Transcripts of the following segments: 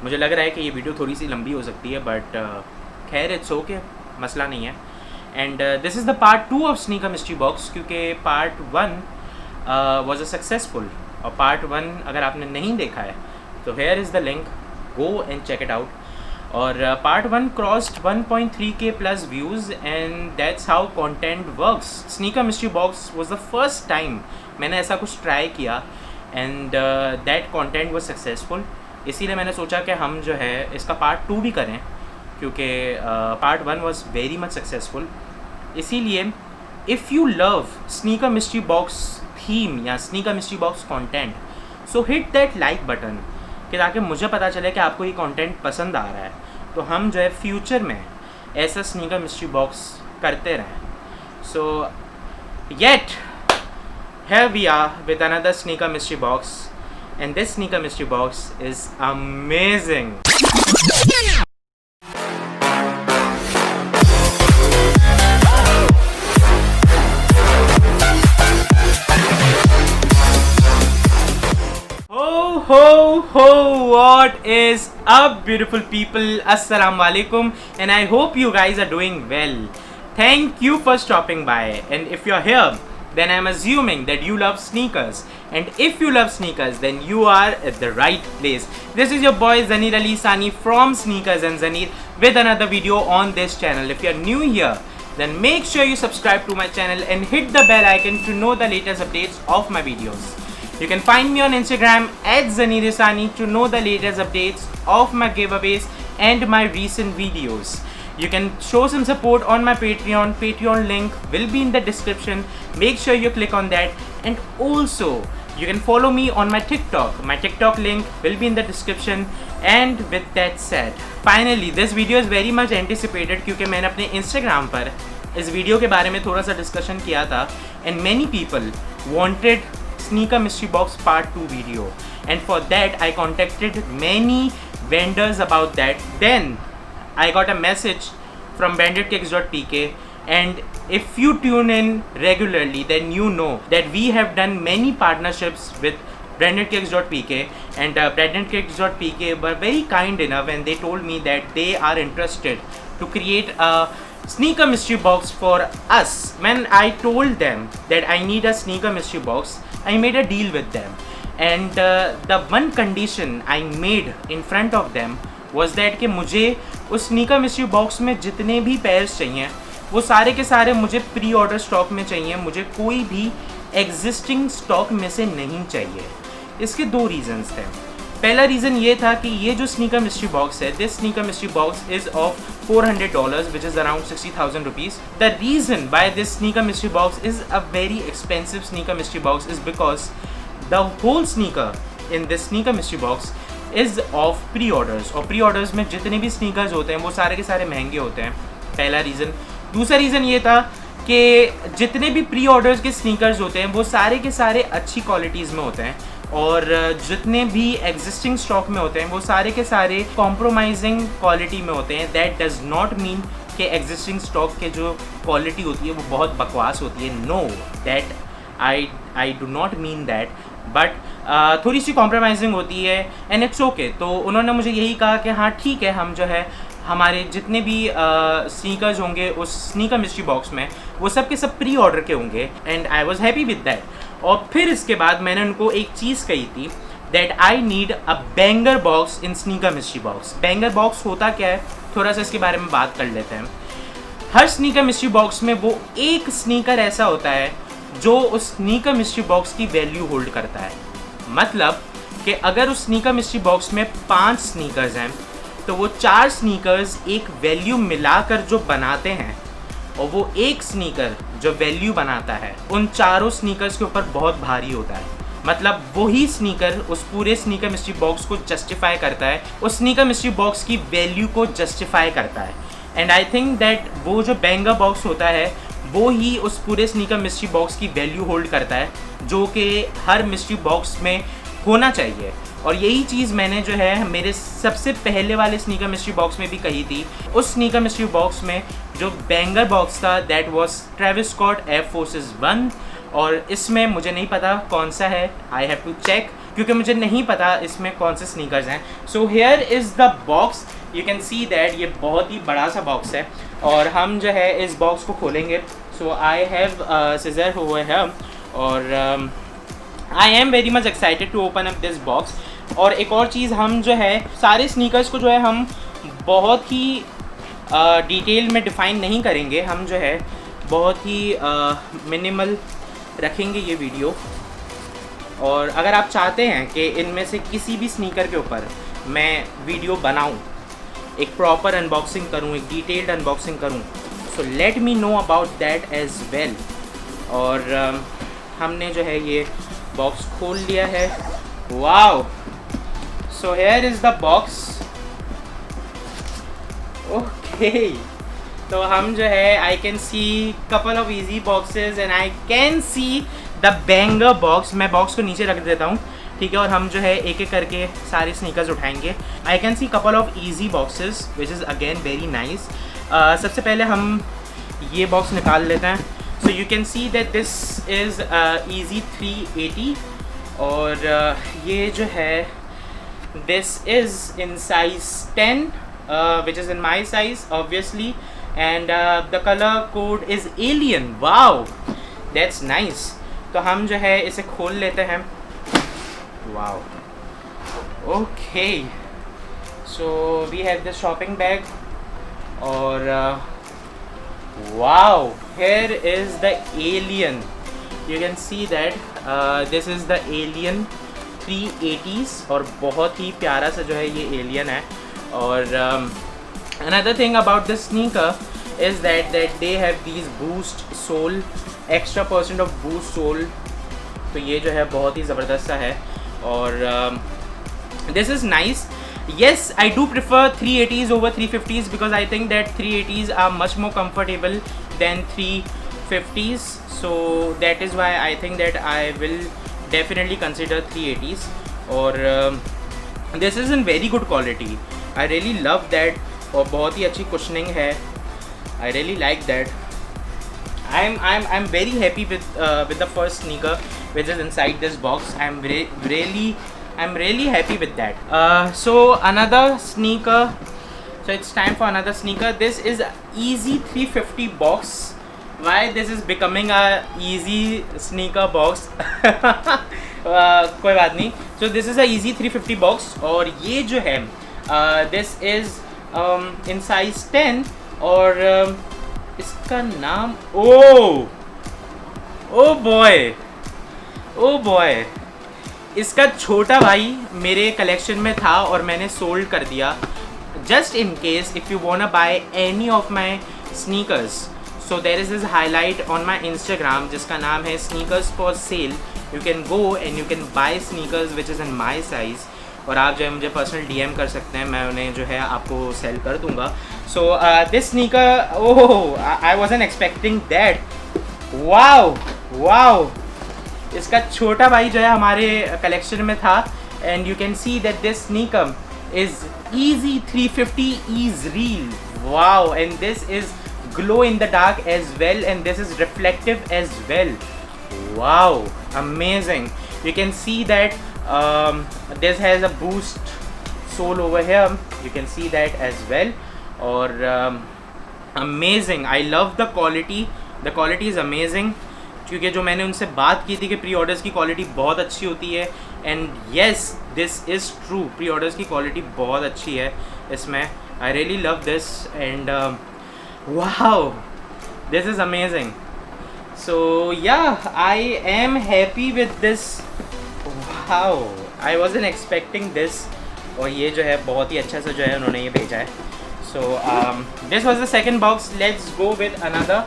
मुझे लग रहा है कि ये वीडियो थोड़ी सी लंबी हो सकती है, बट खैर इट्स ओके, मसला नहीं है। And this is the part 2 of sneaker mystery box, क्योंकि पार्ट 1 वॉज अ सक्सेसफुल, और पार्ट 1 अगर आपने नहीं देखा है तो here is the link, go and check it out. और part 1 crossed 1.3K plus views, and that's how content works. Sneaker mystery box was the first time मैंने ऐसा कुछ ट्राई किया, and that content was successful. इसीलिए मैंने सोचा कि हम जो है इसका पार्ट 2 भी करें, क्योंकि part 1 was very much successful. इसीलिए if you love sneaker mystery box theme या sneaker mystery box content, so hit that like button, कि ताकि मुझे पता चले कि आपको ये कंटेंट पसंद आ रहा है, तो हम जो है फ्यूचर में ऐसा स्नीकर मिस्ट्री बॉक्स करते रहें। सो yet here we are with another sneaker mystery box, and this sneaker mystery box is amazing. Ho, what is up beautiful people, assalamu alaikum, and I hope you guys are doing well. Thank you for stopping by, and if you're here then I'm assuming that you love sneakers, and if you love sneakers then you are at the right place. This is your boy Zaneer Ali Sani from Sneakers and Zaneer with another video on this channel. If you're new here, then make sure you subscribe to my channel and hit the bell icon to know the latest updates of my videos. You can find me on Instagram at Zaneer Sani to know the latest updates of my giveaways and my recent videos. You can show some support on my Patreon. Patreon link will be in the description. Make sure you click on that. And also, you can follow me on my TikTok. My TikTok link will be in the description. And with that said, finally, this video is very much anticipated, क्योंकि मैंने अपने Instagram पर इस video के बारे में थोड़ा सा डिस्कशन किया था, and many people wanted Sneaker Mystery Box Part 2 video. And for that, I contacted many vendors about that. Then I got a message from BanditKicks.pk, and if you tune in regularly then you know that we have done many partnerships with BanditKicks.pk, and BanditKicks.pk were very kind enough and they told me that they are interested to create a sneaker mystery box for us. When I told them that I need a sneaker mystery box, I made a deal with them, and the one condition I made in front of them was that कि मुझे उस sneaker mystery box में जितने भी pairs चाहिए वो सारे के सारे मुझे प्री ऑर्डर स्टॉक में चाहिए, मुझे कोई भी एग्जिस्टिंग स्टॉक में से नहीं चाहिए। इसके दो रीज़न्स थे। पहला रीज़न ये था कि ये जो स्नीकर मिस्ट्री बॉक्स है, this sneaker mystery box is of $400, which is around 60,000 rupees. The reason by this sneaker mystery box is a very expensive sneaker mystery box is because the whole sneaker in this sneaker mystery box is of pre orders, और pre orders में जितने भी sneakers होते हैं वो सारे के सारे महंगे होते हैं। पहला रीज़न। दूसरा रीज़न ये था कि जितने भी प्री ऑर्डर्स के स्नीकर्स होते हैं वो सारे के सारे अच्छी क्वालिटीज़ में होते हैं, और जितने भी एग्जिस्टिंग स्टॉक में होते हैं वो सारे के सारे कॉम्प्रोमाइजिंग क्वालिटी में होते हैं। दैट डज नॉट मीन कि एग्जिस्टिंग स्टॉक के जो क्वालिटी होती है वो बहुत बकवास होती है। No, that I do not mean that, but थोड़ी सी कॉम्प्रोमाइजिंग होती है, एंड इट्स ओके। तो उन्होंने मुझे यही कहा कि हाँ ठीक है, हम जो है हमारे जितने भी स्नीकर्स होंगे उस स्नीकर मिस्ट्री बॉक्स में वो सब के सब प्री ऑर्डर के होंगे, and I was happy with that. और फिर इसके बाद मैंने उनको एक चीज़ कही थी, that I need a banger box in sneaker mystery box. Banger box होता क्या है, थोड़ा सा इसके बारे में बात कर लेते हैं। हर स्नीकर मिस्ट्री बॉक्स में वो एक स्नीकर ऐसा होता है जो उस स्नीकर मिस्ट्री बॉक्स की वैल्यू होल्ड करता है। मतलब कि अगर उस स्नीकर मिस्ट्री बॉक्स में 5 स्नीकर्स हैं तो वो 4 स्नीकर्स एक वैल्यू मिलाकर जो बनाते हैं, और वो एक स्नीकर जो वैल्यू बनाता है उन चारों स्नीकर्स के ऊपर बहुत भारी होता है। मतलब वही स्नीकर उस पूरे स्नीकर मिस्ट्री बॉक्स को जस्टिफाई करता है, उस स्नीकर मिस्ट्री बॉक्स की वैल्यू को जस्टिफाई करता है। एंड आई थिंक दैट वो जो बैंगर बॉक्स होता है वो ही उस पूरे स्नीकर मिस्ट्री बॉक्स की वैल्यू होल्ड करता है, जो कि हर मिस्ट्री बॉक्स में होना चाहिए। और यही चीज़ मैंने जो है मेरे सबसे पहले वाले स्नीकर मिस्ट्री बॉक्स में भी कही थी। उस स्नीकर मिस्ट्री बॉक्स में जो बैंगर बॉक्स था that was Travis Scott Air Forces 1, और इसमें मुझे नहीं पता कौन सा है, आई हैव टू चेक, क्योंकि मुझे नहीं पता इसमें कौन से स्नीकर्स हैं. So here is the box. You can see that ये बहुत ही बड़ा सा बॉक्स है और हम जो है इस बॉक्स को खोलेंगे. So I have scissor over here और I am very much excited to open up this box. और एक और चीज़, हम जो है सारे स्नीकर्स को जो है हम बहुत ही डिटेल में डिफ़ाइन नहीं करेंगे. हम जो है बहुत ही मिनिमल रखेंगे ये वीडियो. और अगर आप चाहते हैं कि इनमें से किसी भी स्नीकर के ऊपर मैं वीडियो बनाऊं, एक प्रॉपर अनबॉक्सिंग करूं, एक डिटेल्ड अनबॉक्सिंग करूं, so let me know about that as well. और हमने जो है ये बॉक्स खोल लिया है. Wow. So here is the box. Okay, तो हम जो है I can see couple of easy boxes and I can see the banger box. मैं बॉक्स को नीचे रख देता हूँ, ठीक है, और हम जो है एक एक करके सारे स्नीकर्स उठाएंगे. आई can see couple of easy boxes which is again very nice. सबसे पहले हम ये बॉक्स निकाल लेते हैं. So you can see that this is easy 380 और ये जो है this is in size 10 which is in my size obviously, and the color code is alien. Wow, that's nice. तो हम जो है इसे खोल लेते हैं. Wow. Okay, so we have this shopping bag और wow, here is the alien. You can see that this is the alien 380s और बहुत ही प्यारा सा जो है ये alien है. और another thing about this sneaker is that they have these boost sole, extra % of boost sole. तो ये जो है बहुत ही ज़बरदस्त सा है और this is nice. Yes, I do prefer 380s over 350s because I think that 380s are much more comfortable than 350s. So that is why I think that I will definitely consider 380s. और this is in very good quality. I really love that. और बहुत ही अच्छी cushioning है. I really like that. I'm very happy with the first sneaker which is inside this box. I'm really happy with that. So another sneaker. So it's time for another sneaker. This is Easy 350 box. Why this is becoming a easy sneaker box? कोई बात नहीं. So this is a Easy 350 box और ये जो है this is in size 10 और इसका नाम oh boy, इसका छोटा भाई मेरे कलेक्शन में था और मैंने सोल्ड कर दिया. Just in case if you wanna buy any of my sneakers, so there is this highlight on my Instagram जिसका नाम है sneakers for sale. You can go and you can buy sneakers which is in my size. और आप जो है मुझे personal DM कर सकते हैं, मैं उन्हें जो है आपको सेल कर दूंगा. So this sneaker, I wasn't expecting that. Wow, इसका छोटा भाई जो है हमारे कलेक्शन में था and you can see that this sneaker is Easy 350 is real. Wow, and this is glow in the dark as well and this is reflective as well. Wow, amazing. You can see that this has a boost sole over here. You can see that as well. Or amazing. I love the quality. The quality is amazing. क्योंकि जो मैंने उनसे बात की थी कि pre orders की quality बहुत अच्छी होती है and yes this is true. Pre orders की क्वालिटी बहुत अच्छी है इसमें. I really love this and wow, this is amazing. So yeah, I am happy with this. Wow, I wasn't expecting this. और ये जो है बहुत ही अच्छा सा जो है उन्होंने ये भेजा है. So this was the second box. Let's go with another.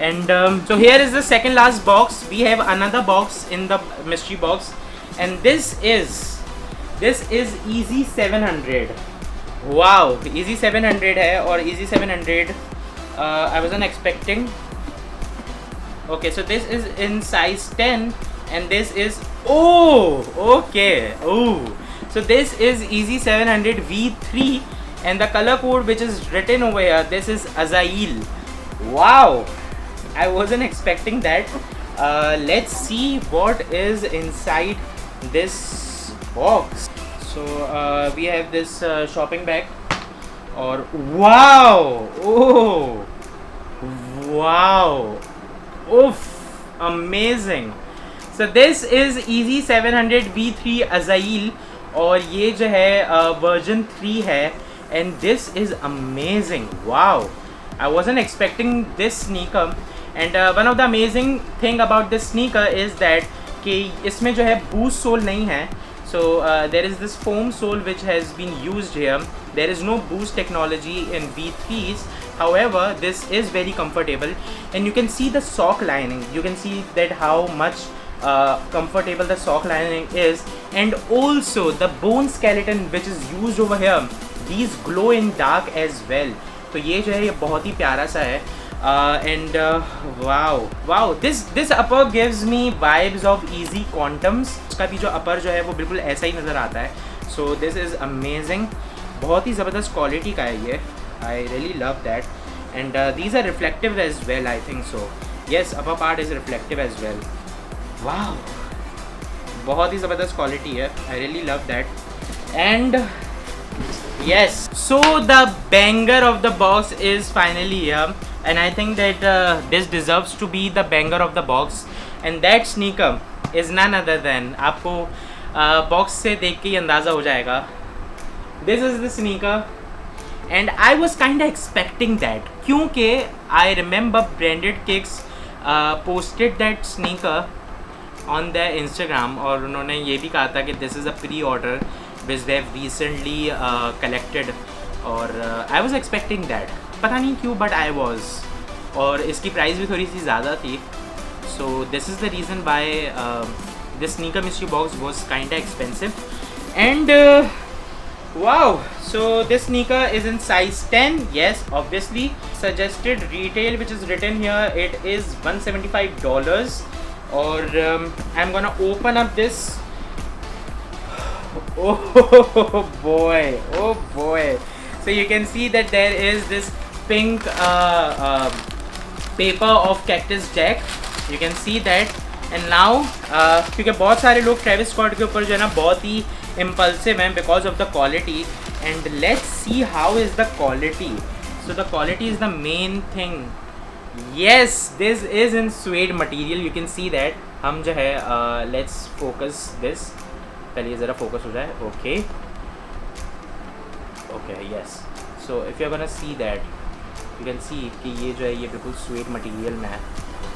And so here is the second last box. We have another box in the mystery box and this is Easy 700. Wow, Easy 700 है और Easy 700 I wasn't expecting. Okay, so this is in size 10 and this is so this is Easy 700 V3 and the color code which is written over here, this is Azail. Wow, I wasn't expecting that. Let's see what is inside this box. So we have this shopping bag. Or wow! Oh! Wow! Oof! Amazing! So this is Easy 700 V3 Azail और ये जो है version 3 है and this is amazing. Wow! I wasn't expecting this sneaker and one of the amazing thing about this sneaker is that कि इसमें जो है boost sole नहीं है. So there is this foam sole which has been used here. There is no boost technology in V3s. However, this is very comfortable and you can see the sock lining. You can see that how much comfortable the sock lining is, and also the bone skeleton which is used over here, these glow in dark as well. तो ये जो है ये बहुत ही प्यारा सा है. And wow, this upper gives me vibes of Easy Quantums. इसका भी जो upper जो है वो बिल्कुल ऐसा ही नज़र आता है. So this is amazing. बहुत ही ज़बरदस्त क्वालिटी का है ये. I really love that. And these are reflective as well, I think so. Yes, upper part is reflective as well. Wow, बहुत ही ज़बरदस्त क्वालिटी है. I really love that. And yes, so the banger of the box is finally here. And I think that this deserves to be the banger of the box, and that sneaker is none other than, आपको box से देख के ही अंदाज़ा हो जाएगा. This is the sneaker, and I was kind of expecting that क्योंकि I remember Branded Kicks posted that sneaker on their Instagram और उन्होंने ये भी कहा था कि this is a pre-order which they have recently collected और I was expecting that. पता नहीं क्यों बट आई वॉज, और इसकी प्राइस भी थोड़ी सी ज़्यादा थी. So this is the reason why this sneaker mystery box was kind expensive. And wow, so this sneaker is in size 10. Yes, obviously. Suggested retail which is written here, it is $175. or I'm gonna open up this. Oh boy. So you can see that there is this pink paper of Cactus Jack. You can see that. And now क्योंकि बहुत सारे लोग Travis Scott के ऊपर जो है ना बहुत ही impulsive हैं because of the quality. And let's see how is the quality. So the quality is the main thing. Yes, this is in suede material. You can see that. हम जो है let's focus this. पहले ये ज़रा focus हो जाए. Okay, yes. So if you're gonna see that, you can see कि ये जो है ये बिल्कुल suede material में है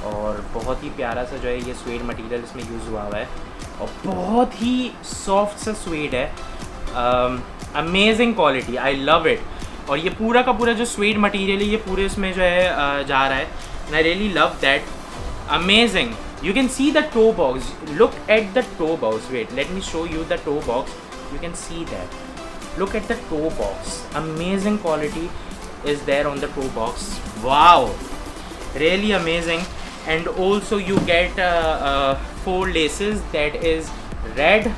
और बहुत ही प्यारा सा जो है ये suede material इसमें यूज़ हुआ है और बहुत ही soft सा suede है. Amazing quality, I love it. और ये पूरा का पूरा जो suede material है ये पूरे इसमें जो है जा रहा है. And I really love that. Amazing. You can see the toe box. Look at the toe box. Wait, let me show you the toe box. You can see that. Look at the toe box. Amazing quality is there on the toe box. Wow, really amazing. And also you get 4 laces. That is red,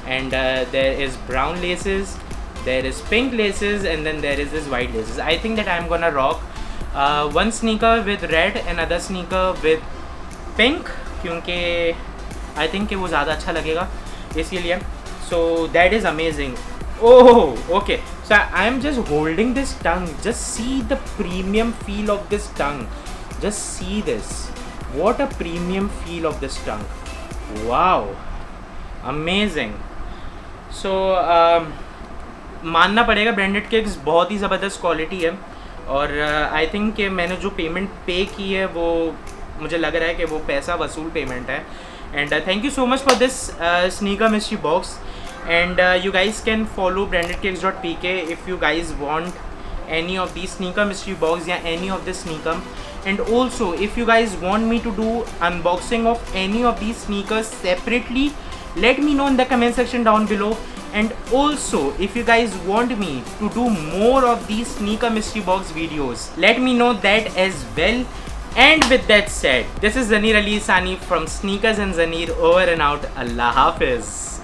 and there is brown laces, there is pink laces, and then there is this white laces. I think that I'm gonna rock one sneaker with red, another sneaker with pink क्योंकि I think कि वो ज़्यादा अच्छा लगेगा इसीलिए. So that is amazing. Oh, okay. So I am just holding this tongue. Just see the premium feel of this tongue. Just see this. What a premium feel of this tongue. Wow, amazing. So मानना पड़ेगा branded kicks बहुत ही ज़बरदस्त quality है और I think कि मैंने जो payment पे की है वो मुझे लग रहा है कि वो पैसा वसूल पेमेंट है. And thank you so much for this sneaker mystery box. And you guys can follow brandedkicks.pk if you guys want any of these sneaker mystery box या any of this sneaker. And also if you guys want me to do unboxing of any of these sneakers separately, let me know in the comment section down below. And also if you guys want me to do more of these sneaker mystery box videos, let me know that as well. And with that said, this is Zaneer Ali Sani from Sneakers and Zaneer, over and out. Allah Hafiz.